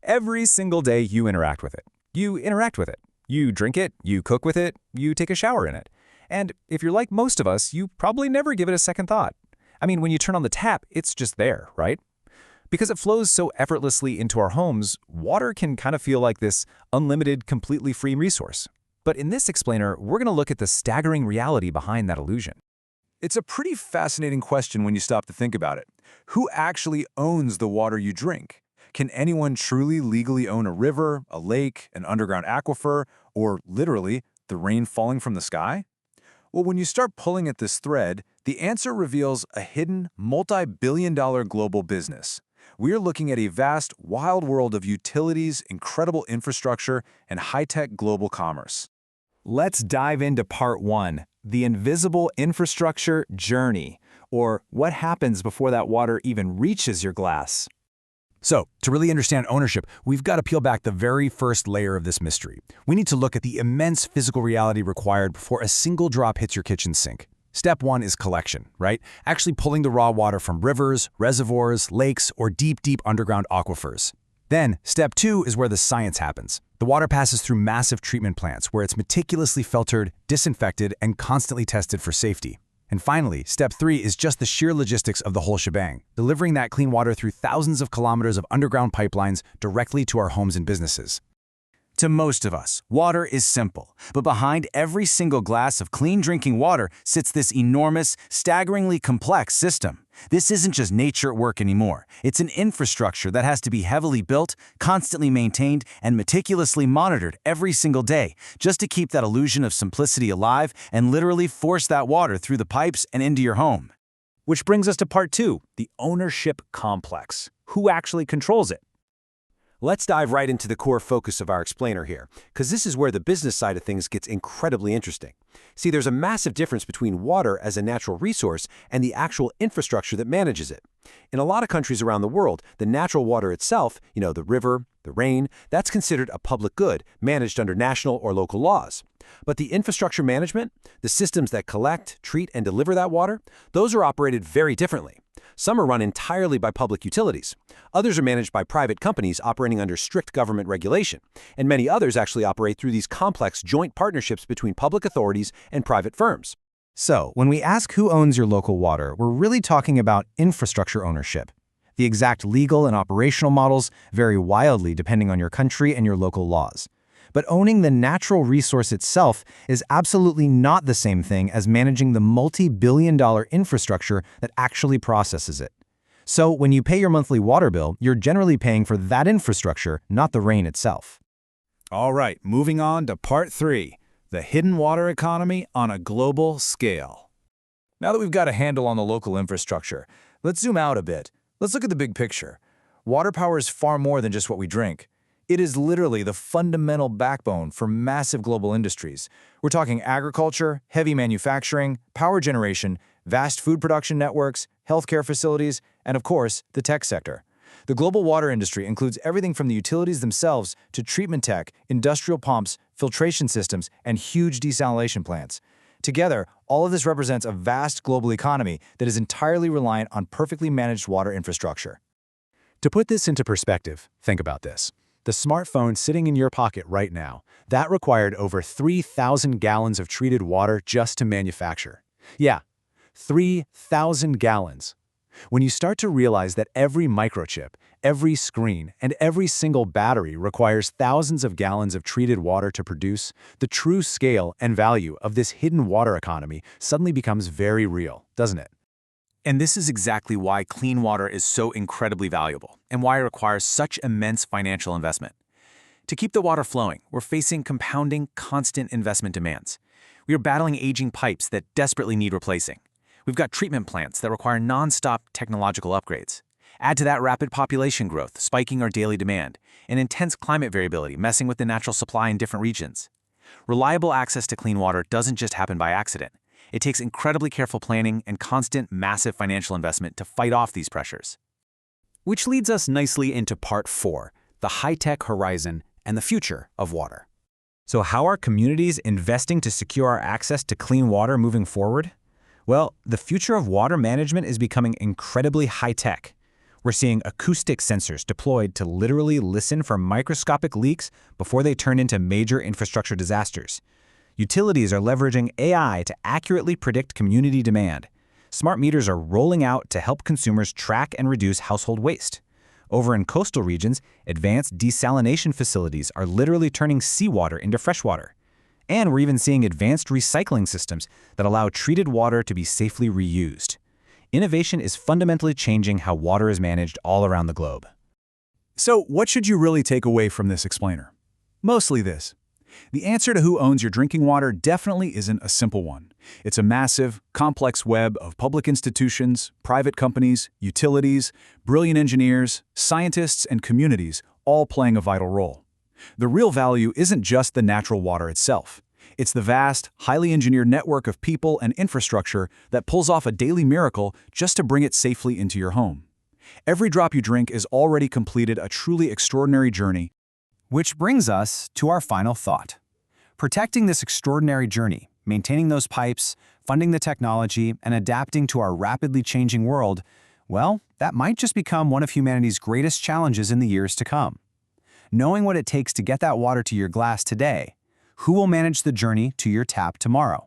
Every single day you interact with it. You interact with it. You drink it, you cook with it, you take a shower in it. And if you're like most of us, you probably never give it a second thought. I mean, when you turn on the tap, it's just there, right? Because it flows so effortlessly into our homes, water can kind of feel like this unlimited, completely free resource. But in this explainer, we're going to look at the staggering reality behind that illusion. It's a pretty fascinating question when you stop to think about it. Who actually owns the water you drink? Can anyone truly legally own a river, a lake, an underground aquifer, or literally the rain falling from the sky? Well, when you start pulling at this thread, the answer reveals a hidden, multi-billion-dollar global business. We're looking at a vast, wild world of utilities, incredible infrastructure, and high-tech global commerce. Let's dive into part 1, the invisible infrastructure journey, or what happens before that water even reaches your glass. So, to really understand ownership, we've got to peel back the very first layer of this mystery. We need to look at the immense physical reality required before a single drop hits your kitchen sink. Step 1 is collection, right? Actually pulling the raw water from rivers, reservoirs, lakes, or deep, deep underground aquifers. Then, step 2 is where the science happens. The water passes through massive treatment plants where it's meticulously filtered, disinfected, and constantly tested for safety. And finally, step 3 is just the sheer logistics of the whole shebang, delivering that clean water through thousands of kilometers of underground pipelines directly to our homes and businesses. To most of us, water is simple, but behind every single glass of clean drinking water sits this enormous, staggeringly complex system. This isn't just nature at work anymore. It's an infrastructure that has to be heavily built, constantly maintained, and meticulously monitored every single day, just to keep that illusion of simplicity alive and literally force that water through the pipes and into your home. Which brings us to part 2, the ownership complex. Who actually controls it? Let's dive right into the core focus of our explainer here, because this is where the business side of things gets incredibly interesting. See, there's a massive difference between water as a natural resource and the actual infrastructure that manages it. In a lot of countries around the world, the natural water itself, the river, the rain, that's considered a public good, managed under national or local laws. But the infrastructure management, the systems that collect, treat, and deliver that water, those are operated very differently. Some are run entirely by public utilities. Others are managed by private companies operating under strict government regulation. And many others actually operate through these complex joint partnerships between public authorities and private firms. So, when we ask who owns your local water, we're really talking about infrastructure ownership. The exact legal and operational models vary wildly depending on your country and your local laws. But owning the natural resource itself is absolutely not the same thing as managing the multi-billion-dollar infrastructure that actually processes it. So when you pay your monthly water bill, you're generally paying for that infrastructure, not the rain itself. All right, moving on to part 3, the hidden water economy on a global scale. Now that we've got a handle on the local infrastructure, let's zoom out a bit. Let's look at the big picture. Water power is far more than just what we drink. It is literally the fundamental backbone for massive global industries. We're talking agriculture, heavy manufacturing, power generation, vast food production networks, healthcare facilities, and of course, the tech sector. The global water industry includes everything from the utilities themselves to treatment tech, industrial pumps, filtration systems, and huge desalination plants. Together, all of this represents a vast global economy that is entirely reliant on perfectly managed water infrastructure. To put this into perspective, think about this. The smartphone sitting in your pocket right now, that required over 3,000 gallons of treated water just to manufacture. Yeah, 3,000 gallons. When you start to realize that every microchip, every screen, and every single battery requires thousands of gallons of treated water to produce, the true scale and value of this hidden water economy suddenly becomes very real, doesn't it? And this is exactly why clean water is so incredibly valuable and why it requires such immense financial investment. To keep the water flowing, we're facing compounding, constant investment demands. We are battling aging pipes that desperately need replacing. We've got treatment plants that require non-stop technological upgrades. Add to that rapid population growth, spiking our daily demand, and intense climate variability messing with the natural supply in different regions. Reliable access to clean water doesn't just happen by accident. It takes incredibly careful planning and constant, massive financial investment to fight off these pressures. Which leads us nicely into part 4, the high-tech horizon and the future of water. So how are communities investing to secure our access to clean water moving forward? Well, the future of water management is becoming incredibly high-tech. We're seeing acoustic sensors deployed to literally listen for microscopic leaks before they turn into major infrastructure disasters. Utilities are leveraging AI to accurately predict community demand. Smart meters are rolling out to help consumers track and reduce household waste. Over in coastal regions, advanced desalination facilities are literally turning seawater into freshwater. And we're even seeing advanced recycling systems that allow treated water to be safely reused. Innovation is fundamentally changing how water is managed all around the globe. So, what should you really take away from this explainer? Mostly this. The answer to who owns your drinking water definitely isn't a simple one. It's a massive, complex web of public institutions, private companies, utilities, brilliant engineers, scientists, and communities all playing a vital role. The real value isn't just the natural water itself. It's the vast, highly engineered network of people and infrastructure that pulls off a daily miracle just to bring it safely into your home. Every drop you drink is already completed a truly extraordinary journey. Which brings us to our final thought. Protecting this extraordinary journey, maintaining those pipes, funding the technology, and adapting to our rapidly changing world, well, that might just become one of humanity's greatest challenges in the years to come. Knowing what it takes to get that water to your glass today, who will manage the journey to your tap tomorrow?